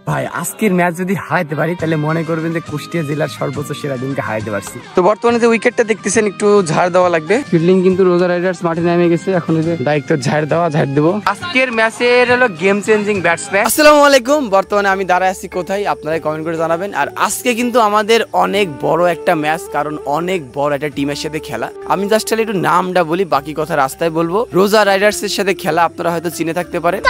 ভাই আজকের ম্যাচ যদি হারাইতে পারি তাহলে মনে করবেন যে কুষ্টিয়া জেলার সর্বোচ্চ সেরা টিমকে হারাইতে পারছি। তো বর্তমানে যে উইকেটটা দেখতেছেন একটু ঝাড় দেওয়া লাগবে। ফিল্ডিং কিন্তু রোজা রাইডার্স মাঠে নেমে গেছে, এখন ডাইরেক্ট ঝাড় দেবো। আজকের ম্যাচের হলো গেম চেঞ্জিং ব্যাটসম্যান। আসসালামু আলাইকুম। বর্তমানে আমি দাঁড়ায় আছি কোথায় আপনারা কমেন্ট করে জানাবেন। আর আজকে কিন্তু আমাদের অনেক বড় একটা ম্যাচ, কারণ অনেক বড় একটা টিমের সাথে খেলা। আমি জাস্ট একটু নামটা বলি, বাকি কথা রাস্তায় বলবো। রোজা রাইডার্স এর সাথে খেলা, আপনারা হয়তো চিনে থাকতে পারেন।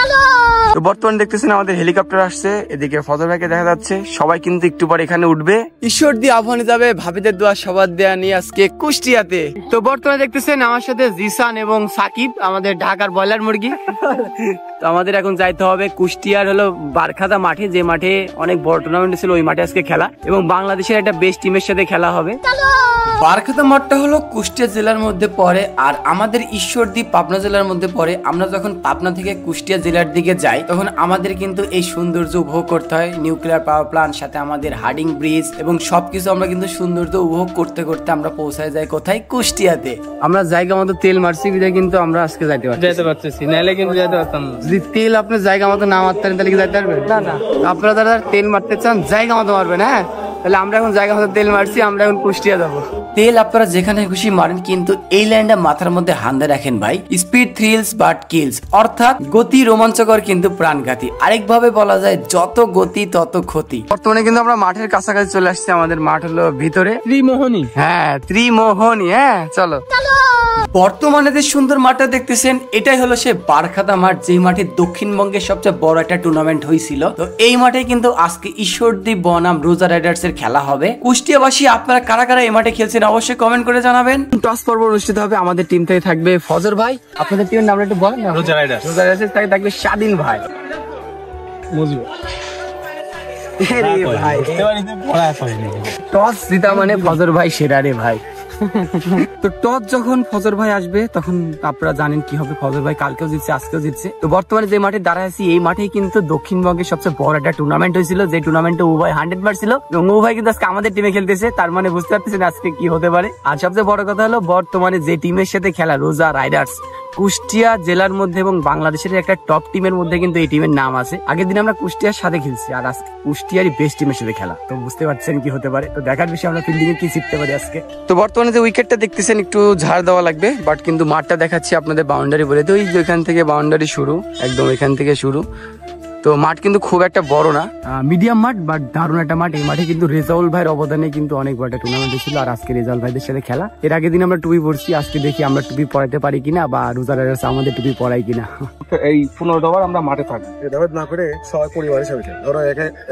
তো বর্তমানে দেখতেছেন আমাদের হেলিকপ্টার আসছে, এদিকে ফজর ভাইকে দেখা যাচ্ছে। সবাই কিন্তু একটু পরে এখানে উঠবে। ঈশ্বর দিয়ে আহ্বানে যাবে, ভাবিদের দোয়া সবার দেয়া নিয়ে আজকে কুষ্টিয়াতে। তো বর্তমানে দেখতেছেন আমার সাথে জিসান এবং সাকিব, আমাদের ঢাকার ব্রয়লার মুরগি। তো আমাদের এখন যাইতে হবে কুষ্টিয়ার হলো বারখাতা মাঠে, যে মাঠে অনেক বড় টুর্নামেন্ট ছিল, ওই মাঠে আজকে খেলা এবং বাংলাদেশের একটা বেস্ট টিমের সাথে খেলা হবে। বারখাতা মাঠটা হলো কুষ্টিয়া জেলার মধ্যে পড়ে, আর আমাদের ঈশ্বরদীপ পাবনা জেলার মধ্যে পড়ে। আমরা যখন পাবনা থেকে কুষ্টিয়া জেলার দিকে যাই তখন আমাদের কিন্তু এই সৌন্দর্য উপভোগ করতে হয়। নিউক্লিয়ার পাওয়ার প্লান্ট, সাথে আমাদের হার্ডিং ব্রিজ এবং সবকিছু আমরা কিন্তু সৌন্দর্য উপভোগ করতে করতে আমরা পৌঁছায় যাই কোথায়, কুষ্টিয়াতে। আমরা জায়গা মতো তেল মারছি বিধায় কিন্তু আমরা আজকে যাইতে পারছি, নাইলে কিন্তু যাইতে পারতাম না। যদি তেল আপনার জায়গা মতো না মারতেন তাহলে কি যাইতে পারবেন? না। আপনারা যারা তেল মারতে চান জায়গা মতো মারবেন। হ্যাঁ, তাহলে আমরা এখন জায়গা মতো তেল মারছি, আমরা এখন কুষ্টিয়া যাবো। তেল আপনারা যেখানে খুশি মারেন, কিন্তু এই লাইনটা মাথার মধ্যে হান্দা রাখেন ভাই। স্পিড থ্রিলস বাট কিলস, অর্থাৎ গতি রোমাঞ্চকর কিন্তু প্রাণঘাতী। আরেকভাবে বলা যায় যত গতি তত ক্ষতি। বর্তমানে কিন্তু আমরা মাঠের কাছাকাছি চলে আসছি। আমাদের মাঠ হলো ভিতরে ত্রিমোহনী। হ্যাঁ, ত্রিমোহনী। হ্যাঁ, চলো। বর্তমানে যে সুন্দর মাঠটা দেখতেছেন, এটাই হলো সে বারখাতা মাঠ, যে মাঠে দক্ষিণবঙ্গের সবচেয়ে বড় একটা টুর্নামেন্ট হয়েছিল। তো এই মাঠে কিন্তু আজকে ঈশ্বরদীপ বনাম রোজা রাইডার্স এর খেলা হবে। কুষ্টিয়াবাসী আপনারা কারা কারা এই মাঠে খেলছেন অবশ্যই কমেন্ট করে জানাবেন। টস পর্ব অনুষ্ঠিত হবে। আমাদের টিম থেকে থাকবে ফজর ভাই। আপনাদের টিমের নামটা একটু বলেন না। রোজা রাইডার্স। রোজা রাইডার্স থেকে থাকবে স্বাধীন ভাই, মুজিব। টস জিতা মানে ফজর ভাই সেরা রে ভাই। তো টস যখন ফজর ভাই আসবে তখন আপনারা জানেন কি হবে। ফজর ভাই কালকেও জিতছে, আজকেও জিতছে। তো বর্তমানে যে মাঠে দাঁড়ায় আছি, এই মাঠেই কিন্তু দক্ষিণবঙ্গের সবচেয়ে বড় একটা টুর্নামেন্ট হয়েছিল, যে টুর্নামেন্টে উভয় 100 মারছিল এবং উভয় কিন্তু আজকে আমাদের টিমে খেলতেছে। তার মানে বুঝতে পারতেছেন আজকে কি হতে পারে। আর সবচেয়ে বড় কথা হলো বর্তমানে যে টিমের সাথে খেলা, রোজা রাইডার্স, কুষ্টিয়া জেলার মধ্যে এবং বাংলাদেশের একটা টপ টিমের মধ্যে কিন্তু এই টিমের নাম আছে। আগের দিন আমরা কুষ্টিয়ার সাথে খেলছি, আর আজকে কুষ্টিয়ারই বেস্ট টিমের সাথে খেলা। তো বুঝতে পারছেন কি হতে পারে। তো দেখার বিষয়ে আমরা ফিল্ডিং এ কি শিখতে পারি আজকে। তো বর্তমানে যে উইকেটটা দেখতেছেন একটু ঝাড় দেওয়া লাগবে, বাট কিন্তু মাঠটা দেখাচ্ছি আপনাদের বাউন্ডারি বলে। তো ওইখান থেকে বাউন্ডারি শুরু, একদম এখান থেকে শুরু। তো মাঠ কিন্তু খুব একটা বড় না, মিডিয়াম মাঠ, বাট দারুণ একটা মাঠ। এই মাঠে কিন্তু রেজাউল ভাইয়ের অবদানে কিন্তু অনেক বড় একটা টুর্নামেন্ট ছিল, আর আজকে রেজাউল ভাইদের সাথে খেলা। এর আগের দিন আমরা টুপি পরছি, আজকে দেখি আমরা টুপি পরাইতে পারি কিনা, বা রোজা রাইডার্স আমাদের টুপি পরাই কিনা। এই 15 ওভার আমরা মাঠে থাকবো, এটা না করে সবাই পরিবার হিসেবে খেলি। ধরো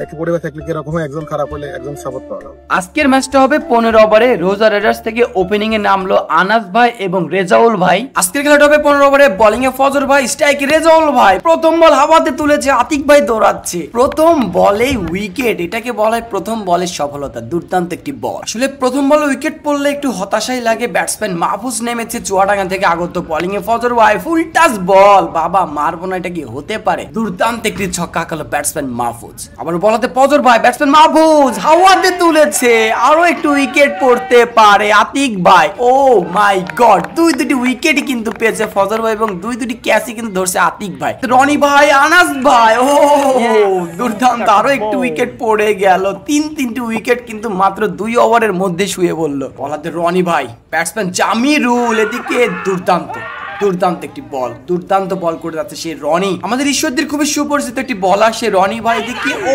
একই পরিবার থাকলে কিরকম, একজন খারাপ হলে একজন সাপোর্ট পাওয়া। আজকের ম্যাচটা হবে 15 ওভারে। রোজা রাইডার্স থেকে ওপেনিং এ নামলো আনাস ভাই এবং রেজাউল ভাই। আজকের খেলাটা হবে 15 ওভারে। বোলিং এ ফজর ভাই, স্ট্রাইকে রেজাউল ভাই। প্রথম বল হাওয়াতে তুলেছে, আতিক ভাই দৌড়াচ্ছে। প্রথম বলেই উইকেট, এটাকে বলা হয় প্রথম বলের সফলতা। দুর্দান্ত একটি বল। আসলে প্রথম বলে উইকেট পড়লে একটু হতাশাই লাগে। ব্যাটসম্যান মাহফুজ নেমেছে চুয়াডাঙ্গা থেকে আগত। বোলিং এ ফজর ভাই, ফুল টাচ বল। বাবা মারবো না, এটা কি হতে পারে? দুর্দান্ত একটি ছক্কা খেলো ব্যাটসম্যান মাহফুজ। আবার বলাতে ফজর ভাই, ব্যাটসম্যান মাহফুজ হাওয়াতে তুলেছে। আরো একটু উইকেট পড়তে পারে আতিক ভাই। ও মাই গড, দুটি উইকেটই কিন্তু পেয়েছে ফজর ভাই এবং দুটি ক্যাচই কিন্তু ধরছে আতিক ভাই। রনি ভাই, আনাস ভাই, ও দুর্দান্ত। আরো একটু উইকেট পড়ে গেল। তিনটি উইকেট কিন্তু মাত্র 2 ওভারের মধ্যে শুয়ে বললো। বলাতে রনি ভাই, ব্যাটসম্যান জামিরুল, এদিকে দুর্দান্ত একটি বল, দুর্দান্ত বল করে যাচ্ছে সে রনি। আমাদের ঈশ্বরদীর খুবই সুপরিচিত একটি বলার সে রনি ভাই। এদিকে ও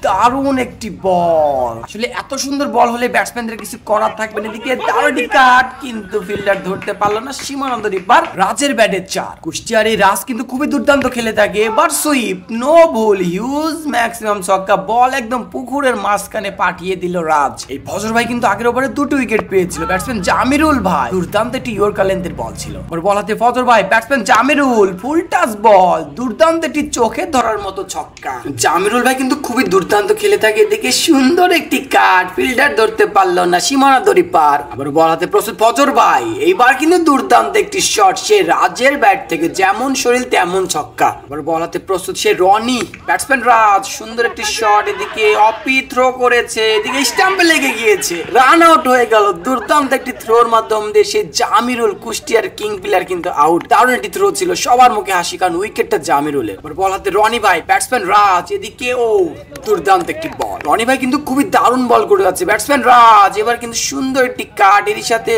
দারুণ একটি বল। আসলে এত সুন্দর বল হলে ব্যাটসম্যানদের কিছু করার থাকবে না। এদিকে দারুণ কাট, কিন্তু ফিল্ডার ধরতে পারলো না। সীমানন্দ রিপার, রাজের ব্যাটে 4। কুষ্টিয়ার এই রাজ কিন্তু খুবই দুর্দান্ত খেলে থাকে। এবার সুইপ, নো ভুল, হিউজ ম্যাক্সিমাম ছক্কা। বল একদম পুকুরের মাঝখানে পাঠিয়ে দিল রাজ। এই ফজর ভাই কিন্তু আগের ওভারে 2টি উইকেট পেয়েছিল। ব্যাটসম্যান জামিরুল ভাই, দুর্দান্ত একটি ইয়র্কার লেন্থের বল ছিল। বলাতে ফজর ভাই, ব্যাটসম্যান জামিরুল, ফুল টাচ বল, দুর্দান্ত একটি চোখে ধরার মতো ছক্কা। জামিরুল ভাই কিন্তু খুবই দুর্দান্ত খেলে থাকে। এদিকে সুন্দর একটি কাট, ফিল্ডার ধরতে পারলো না, সীমানা দড়ি পার। আবার বলাতে প্রস্তুত ফজর ভাই। এইবার কিন্তু দুর্দান্ত একটি শট সে রাজের ব্যাট থেকে, যেমন শরীর তেমন ছক্কা। আবার বলাতে প্রস্তুত সে রনি, ব্যাটসম্যান রাজ, সুন্দর একটি শট। এদিকে অপি থ্রো করেছে, এদিকে স্টাম্পে লেগে গিয়েছে, রান আউট হয়ে গেল। দুর্দান্ত একটি থ্রোর মাধ্যম দিয়ে সে জামিরুল কুষ্টিয়ার কিং প্লেয়ার কিন্তু আউট। দারুণ একটি থ্রো ছিল, সবার মুখে হাসি, কারণ উইকেটটা জামিরুলের। বল হাতে রনি ভাই, ব্যাটসম্যান রাজ, এদিকে ও দুর্দান্ত একটি বল। রনি ভাই কিন্তু খুবই দারুণ বল করে যাচ্ছে। ব্যাটসম্যান রাজ এবার কিন্তু সুন্দর একটি কাট, এর সাথে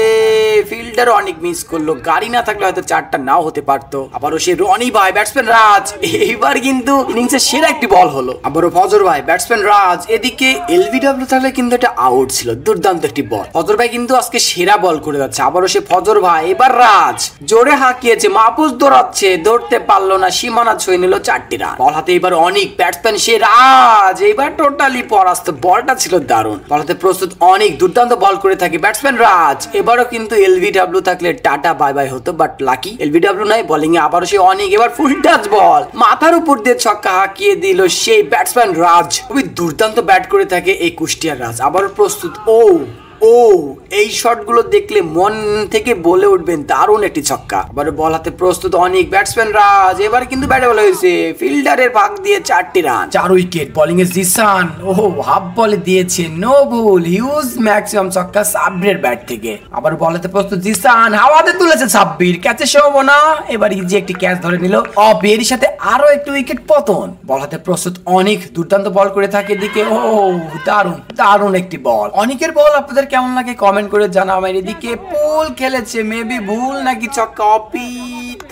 ফিল্ডারও অনেক মিস করলো। গাড়ি না থাকলে হয়তো 4টা নাও হতে পারতো। আবারও সে রনি ভাই, ব্যাটসম্যান রাজ, এইবার কিন্তু ইনিংসের সেরা একটি বল হলো। আবারও ফজর ভাই, ব্যাটসম্যান রাজ, এদিকে এলবিডব্লিউ থাকলে কিন্তু এটা আউট ছিল। দুর্দান্ত একটি বল। ফজর ভাই কিন্তু আজকে সেরা বল করে যাচ্ছে। আবারও সে ফজর ভাই, এবার রাজ জোরে হাঁকিয়েছে, মাহফুজ দৌড়াচ্ছে, ধরতে পারলো না, সীমানা ছুঁয়ে নিল 4টি রান। বল হাতে এবার অনেক, ব্যাটসম্যান সে রাজ, এবার টোটালি পরাস্ত। বলটা ছিল দারুণ। বল হাতে প্রস্তুত অনেক, দুর্দান্ত বল করে থাকে ব্যাটসম্যান রাজ। এবারও কিন্তু এলবিডব্লিউ থাকলে টাটা বাই বাই হতো, বাট লাকি এলবিডব্লিউ নাই। বোলিং এ আবারও সে অনেক, এবার ফুল টাচ বল, মাথার উপর দিয়ে ছক্কা হাঁকিয়ে দিল সেই ব্যাটসম্যান রাজ। খুবই দুর্দান্ত ব্যাট করে থাকে এই কুষ্টিয়ার রাজ। আবারও প্রস্তুত, ও এই শটগুলো দেখলে মন থেকে বলে উঠবেন দারুণ একটি ছক্কা। আবার বল হাতে প্রস্তুত অনেক, ব্যাটসম্যান রাজ, এবার কিন্তু ব্যাটে বল হয়েছে, ফিল্ডারের ভাগ দিয়ে 4টি রান, 4 উইকেট। বোলিং এ জিসান, হাফ বলে দিয়েছে নো বল, হিউজ ম্যাক্সিমাম ছক্কা সাব্বিরের ব্যাট থেকে। আবার বল হাতে প্রস্তুত জিসান, হাওয়াতে তুলেছে সাব্বির, ক্যাচে সম্ভাবনা, এবার ইজি একটি ক্যাচ ধরে নিল অফ, এর সাথে আরো একটি উইকেট পতন। বল হাতে প্রস্তুত অনেক, দুর্দান্ত বল করে থাকে এদিকে, দারুণ একটি বল। অনেকের বল আপনাদের কেমন লাগে কমেন্ট করে জানাবেন। এদিকে পুল খেলেছে, মেবি ভুল নাকি ছক্কা, অপি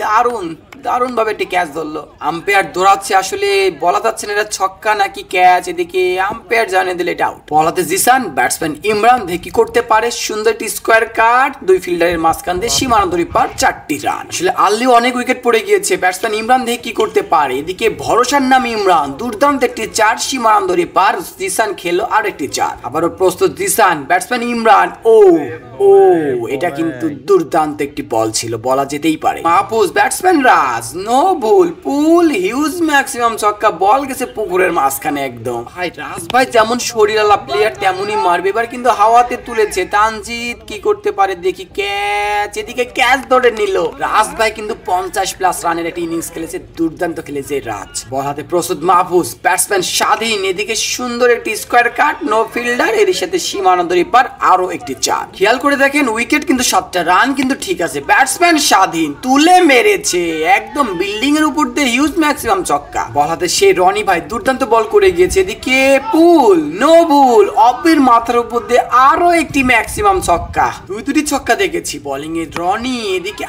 দারুণ ভাবে একটি ক্যাচ ধরলো। আম্পায়ার দৌড়াচ্ছে, আসলে বলা যাচ্ছে না এটা ছক্কা নাকি ক্যাচ। এদিকে আম্পায়ার জানিয়ে দিলে এটা আউট। বলাতে জিসান, ব্যাটসম্যান ইমরান কি করতে পারে, সুন্দর একটি স্কোয়ার কাট, 2 ফিল্ডারের মাঝখান দিয়ে সীমানান্তরী পার, 4টি রান। আসলে আল্লিও অনেক উইকেট পড়ে গিয়েছে, ব্যাটসম্যান ইমরান কি করতে পারে। এদিকে ভরসার নাম ইমরান, দুর্দান্ত একটি 4, সীমানান্তরী পার, জিসান খেলো আর একটি 4। আবারও প্রস্তুত জিসান, ব্যাটসম্যান ইমরান, এটা কিন্তু দুর্দান্ত একটি বল ছিল, বলা যেতেই পারে। মাহফুজ, ব্যাটসম্যান রাজ, নো বল, পুল, হিউজ ম্যাক্সিমাম ছক্কা, বল গেছে পুকুরের মাঝখানে একদম। ভাই রাজ ভাই যেমন শরীরালা প্লেয়ার তেমনই মারবে। এবার কিন্তু হাওয়াতে তুলেছে, তানজিদ কি করতে পারে দেখি, ক্যাচ, এদিকে ক্যাচ ধরে নিল। রাজ ভাই কিন্তু 50+ রানের একটি ইনিংস খেলেছে, দুর্দান্ত খেলেছে রাজ। বল হাতে প্রস্তুত মাহফুজ, ব্যাটসম্যান স্বাধীন, এদিকে সুন্দর একটি স্কোয়ার কাট, নো ফিল্ডার, এর সাথে সীমানান্তরী পার, আরো একটি 4। খেয়াল করে দেখেন উইকেট কিন্তু 7টা, রান কিন্তু ঠিক আছে। ব্যাটসম্যান স্বাধীন, তুলে মেরেছে একদম বিল্ডিং এর উপর দিয়ে, হিউজ ম্যাক্সিমাম ছক্কা। বল হাতে সেই রনি ভাই, দুর্দান্ত বল করে গিয়েছে, এদিকে পুল, নো বল, অফের মাথার উপর দিয়ে আরো একটি ম্যাক্সিমাম ছক্কা, 2টি ছক্কা দেখেছি। বোলিং এ রনি, এদিকে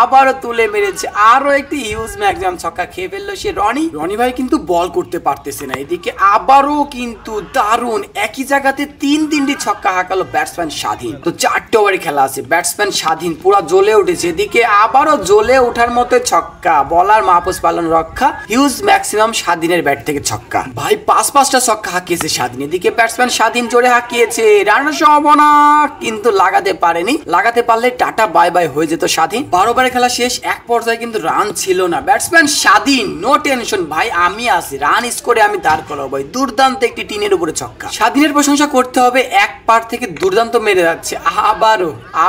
আবারও তুলে মেরেছে, আরো একটি হিউজ ম্যাক্সিমাম ছক্কা খেয়ে ফেললো সে রনি ভাই কিন্তু বল করতে পারতেছে না। এদিকে আবারও কিন্তু দারুণ, একই জায়গাতে 3টি ছক্কা হাঁকালো ব্যাটসম্যান স্বাধীন। তো 4টে ওভারে খেলা আছে, ব্যাটসম্যান স্বাধীন পুরো জ্বলে উঠেছে, এদিকে আবারও জ্বলে ওঠার মতো ছক্কা, বলার মাহফুজ পালন রক্ষা, হিউজ ম্যাক্সিমাম স্বাধীনের ব্যাট থেকে ছক্কা। ভাই 5টা ছক্কা হাঁকিয়েছে স্বাধীন, এদিকে ব্যাটসম্যান স্বাধীন জোরে হাঁকিয়েছে, রানের সম্ভাবনা কিন্তু লাগাতে পারেনি, লাগাতে পারলে টাটা বাই বাই হয়ে যেত স্বাধীন। 12 ওভারে খেলা শেষ, এক পর্যায়ে কিন্তু রান ছিল না। ব্যাটসম্যান স্বাধীন, নো টেনশন ভাই, আমি আছি, রান স্কোরে আমি দাঁড় করাবো ভাই। দুর্দান্ত একটি টিনের উপরে ছক্কা, স্বাধীনের প্রশংসা করতে হবে, এক পার থেকে দুর্দান্ত মেরে যাচ্ছে,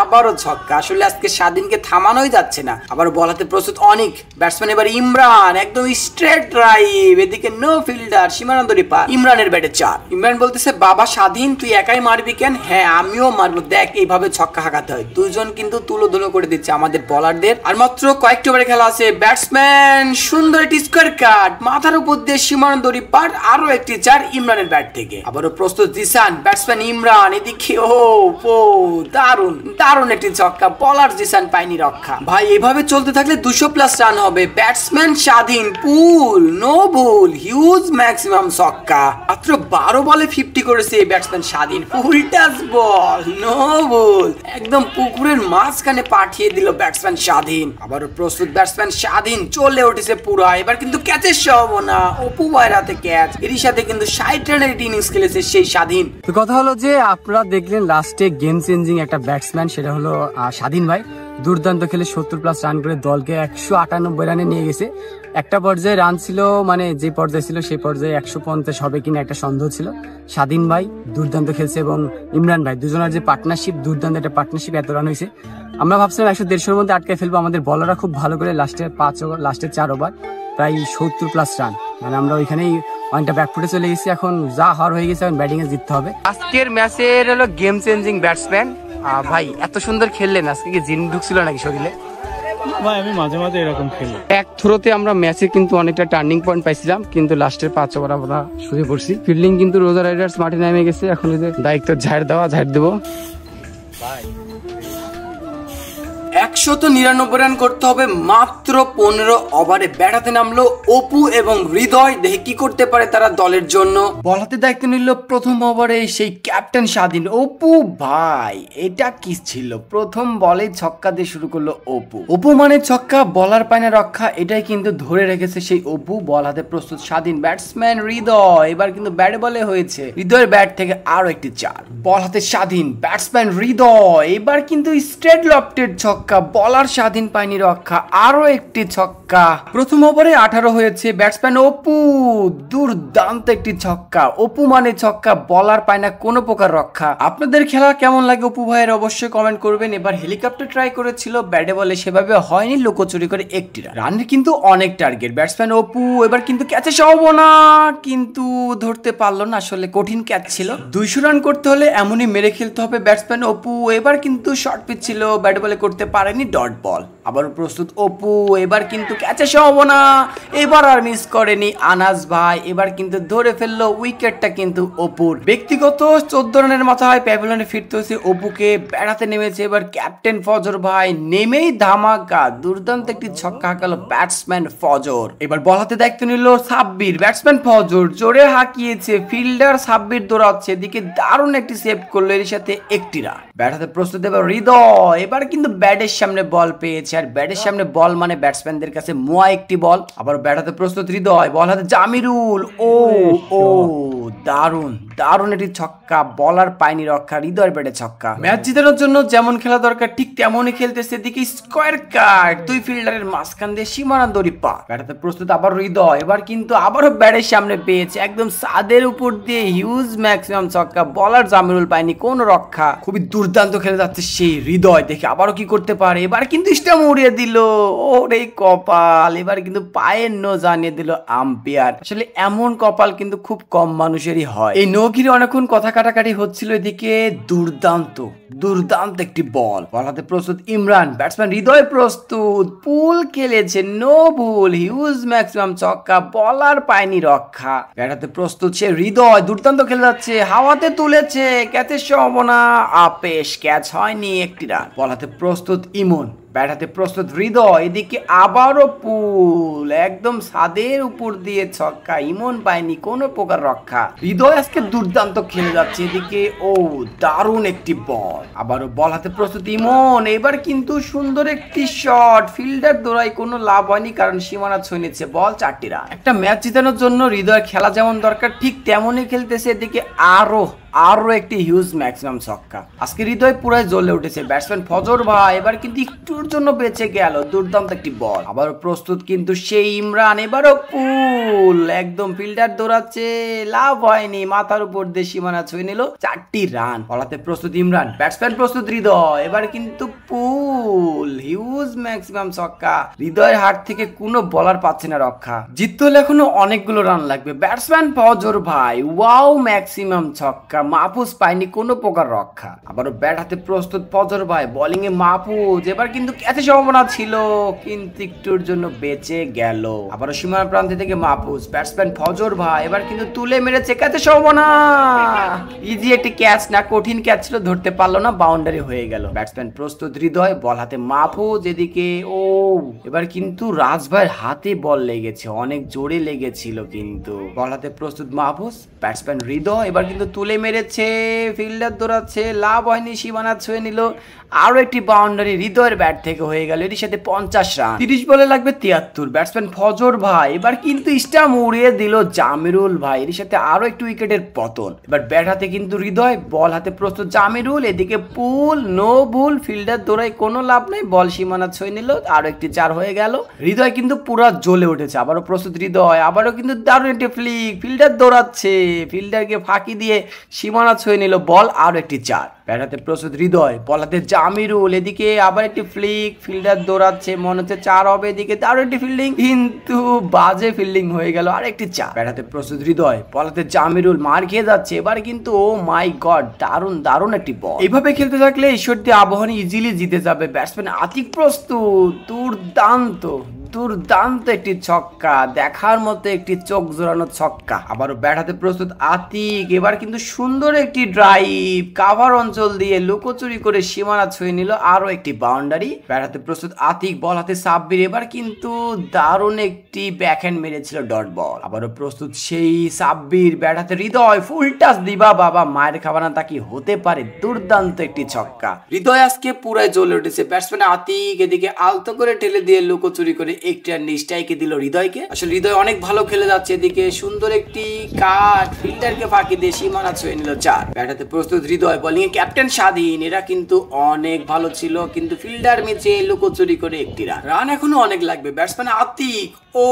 আবারও ছক্কা। আসলে আজকে স্বাধীনকে থামানোই যাচ্ছে না। আবার বল হাতে প্রস্তুত অনেক, ব্যাটসম্যান এবার ইমরান, একদম স্ট্রেট ড্রাইভ, এদিকে নো ফিল্ডার, সীমানান্তরী পার, ইমরানের ব্যাটে 4। ইমরান বলতেছে বাবা স্বাধীন তুই একাই মারবি কেন, হ্যাঁ আমিও মারবো, দেখ এইভাবে ছক্কা হাঁকাতে হয়। 2জন কিন্তু তুলো করে দিচ্ছে আমাদের বলারদের। আর মাত্র কয়েকটি ওভারে খেলা আছে, ব্যাটসম্যান সুন্দর একটি স্কোয়ার কাট, মাথার উপর দিয়ে সীমানান্তরী পার, আরো একটি 4 ইমরানের ব্যাট থেকে। আবারও প্রস্তুত জিসান, ব্যাটসম্যান ইমরান, এদিকে দারুণ একটি ছক্কা, বলার জিসান পায়নি রক্ষা। ভাই এভাবে চলতে থাকলে 200+ রান হবে। ব্যাটসম্যান স্বাধীন, পুল, নো বল, হিউজ ম্যাক্সিমাম ছক্কা, মাত্র 12 বলে 50 করেছে এই ব্যাটসম্যান স্বাধীন, ফুল টাচ বল, নো বল, একদম পুকুরের মাঝখানে পাঠিয়ে দিল ব্যাটসম্যান স্বাধীন। আবারও প্রস্তুত ব্যাটসম্যান স্বাধীন, চলে উঠেছে পুরা, এবার কিন্তু ক্যাচের সম্ভাবনা, অপু ভাইয়ের হাতে ক্যাচ, এর সাথে কিন্তু 60 রানের ইনিংস খেলেছে সেই স্বাধীন। তো কথা হলো যে আপনারা দেখলেন লাস্টে গেম চেঞ্জিং একটা ব্যাটসম্যান, সেটা হলো স্বাধীন ভাই, দুর্দান্ত খেলে 70+ রান করে দলকে 198 রানে নিয়ে গেছে। একটা পর্যায়ে রান ছিল, মানে যে পর্যায়ে ছিল সেই পর্যায়ে 150 হবে কিনা একটা সন্দেহ ছিল। স্বাধীন ভাই দুর্দান্ত খেলছে এবং ইমরান ভাই, দুজনের যে পার্টনারশিপ, দুর্দান্ত একটা পার্টনারশিপ, এত রান হয়েছে। আমরা ভাবছিলাম 100-150-এর মধ্যে আটকে ফেলবো, আমাদের বলাররা খুব ভালো করে লাস্টের 4 ওভার প্রায় 70+ রান, মানে আমরা ওইখানেই অনেকটা ব্যাকফুটে চলে গেছি। এখন যা হার হয়ে গেছে, এখন ব্যাটিং এ জিততে হবে। আজকের ম্যাচের হলো গেম চেঞ্জিং ব্যাটসম্যান ভাই এত সুন্দর খেললেন, আজকে কি জিন ঢুকছিল নাকি শরীরে? ভাই আমি মাঝে মাঝে এরকম খেলি। এক থ্রোতে আমরা ম্যাচে কিন্তু অনেকটা টার্নিং পয়েন্ট পাইছিলাম, কিন্তু লাস্টের 5 ওভার আমরা শুয়ে পড়ছি। ফিল্ডিং কিন্তু রোজা রাইডার্স মাঠে নেমে গেছে, এখন দায়িত্ব ঝাড় দেবো। 199 রান করতে হবে মাত্র 15 ওভারে। ব্যাটাতে নামলো অপু এবং হৃদয়, দেখে কি করতে পারে তারা দলের জন্য। বল হাতে দায়িত্ব নিল প্রথম ওভারে সেই ক্যাপ্টেন স্বাধীন। অপু ভাই এটা কি ছিল, প্রথম বলে ছক্কা দিয়ে শুরু করলো অপু মানে ছক্কা, বলার পায়না রক্ষা, এটাই কিন্তু ধরে রেখেছে সেই অপু। বল হাতে প্রস্তুত স্বাধীন, ব্যাটসম্যান হৃদয়, এবার কিন্তু ব্যাট বলে হয়েছে, হৃদয়ের ব্যাট থেকে আরো একটি 4। বল হাতে স্বাধীন, ব্যাটসম্যান হৃদয়, এবার কিন্তু স্ট্রেট লফটেড ছক্কা, বলার স্বাধীন পায়নি রক্ষা, আরো একটি ছক্কা। প্রথম ওভারে 18 হয়েছে, ব্যাটসম্যান অপু, দুর্দান্ত একটি ছক্কা। অপু মানে ছক্কা, বলার পায় না কোনো প্রকার রক্ষা। আপনাদের খেলা কেমন লাগে অপু ভাইয়ের অবশ্যই কমেন্ট করবেন। এবার হেলিকপ্টার ট্রাই করেছিল, ব্যাটে বলে সেভাবে হয়নি, লুকোচুরি করে 1টি রানের কিন্তু অনেক টার্গেট। ব্যাটসম্যান অপু এবার কিন্তু ক্যাচে সম্ভাবনা, কিন্তু ধরতে পারলো না, আসলে কঠিন ক্যাচ ছিল। 200 রান করতে হলে এমনই মেরে খেলতে হবে ব্যাটসম্যান অপু। এবার কিন্তু শর্ট পিচ ছিল, ব্যাট বলে করতে পারেনি, ডট বল। আবার প্রস্তুত অপু, এবার কিন্তু ক্যাচে সম্ভাবনা, এবার আর মিস করেনি আনাস ভাই, এবার কিন্তু ধরে ফেললো উইকেটটা কিন্তু অপুর। ব্যক্তিগত 14 রানের মাথায় প্যাভিলিয়নে ফিরতে হয়েছে অপুকে, বেড়াতে নেমেছে এবার ক্যাপ্টেন ফজর ভাই, নেমেই ধামাকা, দুর্দান্ত একটি ছক্কা হাঁকালো ব্যাটসম্যান ফজর। এবার বল হাতে দায়িত্ব নিল সাব্বির, ব্যাটসম্যান ফজর জোরে হাঁকিয়েছে, ফিল্ডার সাব্বির দৌড়াচ্ছে, এদিকে দারুণ একটি সেভ করলো, এর সাথে 1টি রান। ব্যাট হাতে প্রস্তুত এবার হৃদয়, এবার কিন্তু ব্যাটের সামনে বল পেয়েছে, আর ব্যাটের সামনে বল মানে ব্যাটসম্যানদের কাছে মোয়া একটি বল। আবার ব্যাট হাতে প্রস্তুত হৃদয়, বল হাতে জামিরুল, ও দারুণ একটি ছক্কা, বলার পায়নি রক্ষা, হৃদয়ের ব্যাটে ছক্কা। ম্যাচ জিতানোর জন্য যেমন খেলা দরকার ঠিক তেমনই খেলতেছে, এদিকে স্কোয়ার কাট, 2 ফিল্ডারের মাঝখান দিয়ে সীমানা দড়ি পা। ব্যাট হাতে প্রস্তুত আবার হৃদয়, এবার কিন্তু আবারও ব্যাটের সামনে পেয়েছে, একদম সাদের উপর দিয়ে হিউজ ম্যাক্সিমাম ছক্কা, বলার জামিরুল পায়নি কোনো রক্ষা। খুবই দুর্দান্ত খেলে যাচ্ছে সেই হৃদয়, দেখে আবারও কি করতে পারে, এবার কিন্তু স্টাম্প উড়িয়ে দিল, ওরে কপাল, এবার কিন্তু পায়ের নো জানিয়ে দিল আম্পায়ার। আসলে এমন কপাল কিন্তু খুব কম মানুষেরই হয়। এই নো ঘিরে অনেকক্ষণ কথা কাটাকাটি হচ্ছিল, এদিকে দুর্দান্ত একটি বল। বল হাতে প্রস্তুত ইমরান, ব্যাটসম্যান হৃদয় প্রস্তুত, পুল খেলেছে, নো ভুল, হিউজ ম্যাক্সিমাম ছক্কা, বলার পায়নি রক্ষা। ব্যাট হাতে প্রস্তুত সে হৃদয়, দুর্দান্ত খেলে যাচ্ছে, হাওয়াতে তুলেছে, ক্যাচের সম্ভাবনা, আপেশ, ক্যাচ হয়নি, 1টি রান। বল হাতে প্রস্তুত ইমন, ব্যাট হাতে প্রস্তুত হৃদয়, এদিকে আবারও পুল, একদম ছাদের উপর দিয়ে ছক্কা, ইমন পায়নি কোনো প্রকার রক্ষা। হৃদয় আজকে দুর্দান্ত খেলে যাচ্ছে, এদিকে দারুণ একটি বল। আবারও বল হাতে প্রস্তুত ইমন, এবার কিন্তু সুন্দর একটি শট, ফিল্ডার দৌড়াই কোনো লাভ হয়নি, কারণ সীমানা ছুঁয়ে নিচ্ছে, বল 4টি রান। একটা ম্যাচ জিতানোর জন্য হৃদয়ের খেলা যেমন দরকার ঠিক তেমনই খেলতেছে, এদিকে আরো একটি হিউজ ম্যাক্সিমাম ছক্কা। আজকে হৃদয় পুরাই জ্বলে উঠেছে, ব্যাটসম্যান ফজর ভাই এবার কিন্তু একটুর জন্য বেঁচে গেল, দুর্দান্ত একটি বল। আবার প্রস্তুত কিন্তু সেই ইমরান, এবারও পুল, একদম ফিল্ডার দৌড়াচ্ছে, লাভ হয়নি, মাথার উপর দিয়ে সীমানা ছুঁয়ে নিল, 4টি রান। বলাতে প্রস্তুত ইমরান, ব্যাটসম্যান প্রস্তুত হৃদয়, এবার কিন্তু পুল, হিউজ ম্যাক্সিমাম ছক্কা, হৃদয়ের হাত থেকে কোনো বলার পাচ্ছে না রক্ষা। জিততে হলে এখনো অনেকগুলো রান লাগবে। ব্যাটসম্যান ফজর ভাই, ওয়াও ম্যাক্সিমাম ছক্কা, মাহফুজ পায়নি কোনো প্রকার রক্ষা। আবারও ব্যাট হাতে প্রস্তুত ফজর ভাই, বোলিং এ মাহফুজ, এবার কিন্তু ক্যাচের সম্ভাবনা ছিল, কিন্তু একটুর জন্য বেঁচে গেল। আবারও সীমানা প্রান্তে থেকে মাহফুজ, ব্যাটসম্যান ফজর ভাই এবার কিন্তু তুলে মেরেছে, ক্যাচের সম্ভাবনা, ইজি একটি ক্যাচ না, কঠিন ক্যাচ ছিল, ধরতে পারলো না, বাউন্ডারি হয়ে গেল। ব্যাটসম্যান প্রস্তুত হৃদয়, বল হাতে মাহফুজ, এদিকে এবার কিন্তু রাজ ভাইয়ের হাতে বল লেগেছে, অনেক জোরে লেগেছিল, কিন্তু বল হাতে প্রস্তুত মাহফুজ, ব্যাটসম্যান হৃদয় এবার কিন্তু তুলে মেরেছে, ফিল্ডার দৌড়াচ্ছে, লাভ হয়নি, সীমানা ছুঁয়ে নিল, আরো একটি বাউন্ডারি হৃদয়ের ব্যাট থেকে হয়ে গেল, এর সাথে 50 রান। 30 বলে লাগবে 73। ব্যাটসম্যান ফজর ভাই এবার কিন্তু স্টাম্প উড়িয়ে দিল জামিরুল ভাই, এর সাথে আরো একটু উইকেটের পতন। এবার ব্যাট হাতে কিন্তু হৃদয়, বল হাতে প্রস্তুত জামিরুল, এদিকে পুল, নো ভুল, ফিল্ডার দৌড়াই কোনো লাভ নেই, বল সীমানা ছুঁয়ে নিল, আরো একটি 4 হয়ে গেল। হৃদয় কিন্তু পুরো জ্বলে উঠেছে। আবারও প্রস্তুত হৃদয়, আবারও কিন্তু দারুণ একটি ফ্লিক, ফিল্ডার দৌড়াচ্ছে, ফিল্ডারকে ফাঁকি দিয়ে সীমানা ছুঁয়ে নিল, বল আরো একটি 4। ব্যাটাতে প্রস্তুত হৃদয়, বলাতে জামিরুল, এদিকে আবার একটি ফ্লিক, ফিল্ডার দৌড়াচ্ছে, মনে হচ্ছে 4 হবে, এদিকে আরো একটি ফিল্ডিং, কিন্তু বাজে ফিল্ডিং হয়ে গেল, আর একটি 4। ব্যাটাতে প্রস্তুত হৃদয়, বলাতে জামিরুল, মার খেয়ে যাচ্ছে এবার কিন্তু, ও মাই গড, দারুণ দারুণ একটি বল। এইভাবে খেলতে থাকলে ঈশ্বরদী আবাহনী ইজিলি জিতে যাবে। ব্যাটসম্যান আতিক প্রস্তুত, দুর্দান্ত দুর্দান্ত একটি ছক্কা, দেখার মতো একটি চোখ জোড়ানো ছক্কা। আবারও ব্যাট হাতে প্রস্তুত আতিক, এবার কিন্তু সুন্দর একটি ড্রাইভ, কাভার অঞ্চল দিয়ে লুকোচুরি করে সীমানা ছুঁয়ে নিল, আরো একটি বাউন্ডারি। ব্যাট হাতে প্রস্তুত আতিক, বল হাতে সাব্বির, এবার কিন্তু দারুণ একটি ব্যাকহ্যান্ড মেরেছিল ডট বল। আবারও প্রস্তুত সেই সাব্বির, ব্যাট হাতে হৃদয়, ফুল টাচ দিবা বাবা, মায়ের খাবার না তা কি হতে পারে, দুর্দান্ত একটি ছক্কা। হৃদয় আজকে পুরাই জ্বলে উঠেছে। ব্যাটসম্যান আতিক এদিকে আলতো করে ঠেলে দিয়ে লুকোচুরি করে একটি রান স্ট্রাইকে দিল হৃদয়কে। আসলে হৃদয় অনেক ভালো খেলে যাচ্ছে, এদিকে সুন্দর একটি কাট, ফিল্ডারকে ফাঁকি দিয়ে সীমানা ছুঁয়ে নিল 4। ব্যাট হাতে প্রস্তুত হৃদয়, বোলিং এ ক্যাপ্টেন স্বাধীন, এরা কিন্তু অনেক ভালো ছিল, কিন্তু ফিল্ডার মিচে লুকোচুরি করে একটি রান এখনো অনেক লাগবে। ব্যাটসম্যান আতিক, ও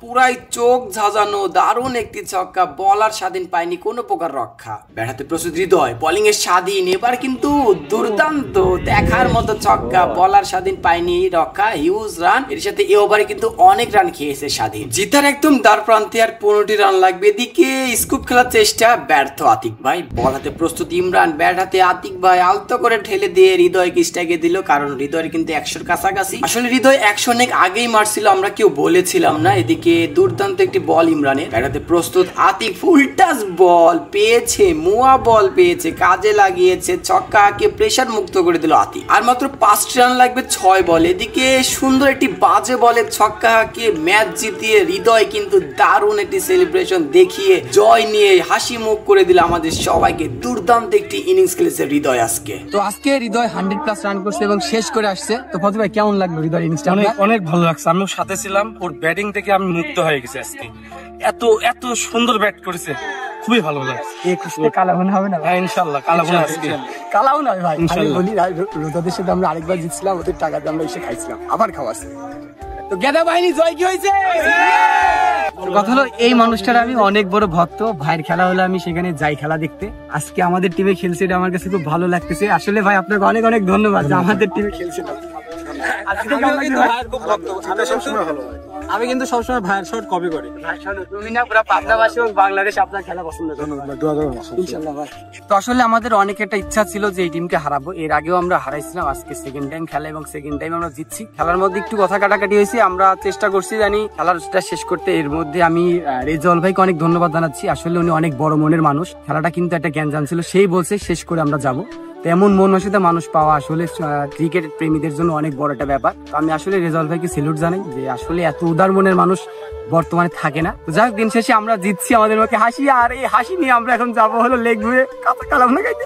পুরাই চোখ ঝাঁঝানো দারুণ একটি ছক্কা, বলার স্বাধীন পায়নি কোনো প্রকার রক্ষা। ব্যাট হাতে প্রস্তুত হৃদয়, বোলিং এর স্বাধীন, এবার কিন্তু দুর্দান্ত দেখার মতো ছক্কা, বলার স্বাধীন পায়নি রক্ষা, হিউজ রান। এর সাথে এ ওভারে কিন্তু অনেক রান খেয়েছে স্বাধীন, জিতার একদম দ্বার প্রান্তে আর 15টি রান লাগবে। এদিকে স্কুপ খেলার চেষ্টা ব্যর্থ আতিক ভাই। বল হাতে প্রস্তুত ইমরান, ব্যাট হাতে আতিক ভাই আলতো করে ঠেলে দিয়ে হৃদয়কে স্ট্রাইকে দিল, কারণ হৃদয়ের কিন্তু 100-র কাছাকাছি। আসলে হৃদয় 100 অনেক আগেই মারছিল, আমরা কেউ বলেছিলাম না। এদিকে দুর্দান্ত একটি বল ইমরানের, ব্যাট হাতে প্রস্তুত আতিক, ফুল টাচ বল পেয়েছে, মুয়া বল পেয়েছে, কাজে লাগিয়েছে, ছক্কাকে প্রেসার মুক্ত করে দিল আতিক। আর মাত্র 5টি রান লাগবে 6 বলে। এদিকে সুন্দর একটি বাজে বলের ছক্কাকে ম্যাচ জিতিয়ে হৃদয় কিন্তু দারুণ একটি সেলিব্রেশন দেখিয়ে জয় নিয়ে হাসি মুখ করে দিল আমাদের সবাইকে। দুর্দান্ত একটি ইনিংস খেলেছে হৃদয় আজকে। তো আজকে হৃদয় 100+ রান করছে এবং শেষ করে আসছে। তো ফজল ভাই কেমন লাগলো হৃদয় ইনিংসটা? অনেক ভালো লাগছে, আমিও সাথে ছিলাম, ওর ব্যাটিং থেকে আমি মুগ্ধ হয়ে গেছি আজকে, এত সুন্দর ব্যাট করেছে, খুবই ভালো লাগছে। কালাবন হবে না? হ্যাঁ ইনশাল্লাহ কালাবন আজকে। কালাও নয় ভাই, আমি ইনশাল্লাহ। বলি রোজাদের সাথে আমরা আরেকবার জিতছিলাম, ওদের টাকাতে আমরা এসে খাইছিলাম, আবার খাওয়াছে। তো গেদা বাহিনী জয় কি হয়েছে? কথা হলো এই মানুষটার আমি অনেক বড় ভক্ত, ভাইয়ের খেলা হলে আমি সেখানে যাই খেলা দেখতে। আজকে আমাদের টিমে খেলছে, এটা আমার কাছে খুব ভালো লাগতেছে। আসলে ভাই আপনাকে অনেক অনেক ধন্যবাদ যে আমাদের টিমে খেলছিল। আমি কিন্তু সবসময় ভাইয়ের শট কপি করি। তুমি না পুরো পাবনাবাসী এবং বাংলাদেশ আপনার খেলা পছন্দ করি। ইনশাআল্লাহ ভাই। তো আসলে আমাদের অনেক একটা ইচ্ছা ছিল যে এই টিমকে হারাবো, এর আগেও আমরা হারাইছিলাম, আজকে সেকেন্ড টাইম খেলা এবং সেকেন্ড টাইম আমরা জিতছি। খেলার মধ্যে একটু কথা কাটাকাটি হয়েছে, আমরা চেষ্টা করছি জানি খেলাটা শেষ করতে। এর মধ্যে আমি রেজাউল ভাইকে অনেক ধন্যবাদ জানাচ্ছি, আসলে উনি অনেক বড় মনের মানুষ। খেলাটা কিন্তু একটা জ্ঞান ছিল, সেই বলছে শেষ করে আমরা যাবো। তেমন মনসিত মানুষ পাওয়া আসলে ক্রিকেট প্রেমীদের জন্য অনেক বড় একটা ব্যাপার। তো আমি আসলে রেজাউল ভাইকে স্যালুট জানাই যে আসলে এত উদার মনের মানুষ বর্তমানে থাকে না। তো যাক, দিন শেষে আমরা জিতছি, আমাদের মুখে হাসি, আর এই হাসি নিয়ে আমরা এখন যাবো হলো লেগ ধুয়ে কাঁচা কালাম না খাইতে।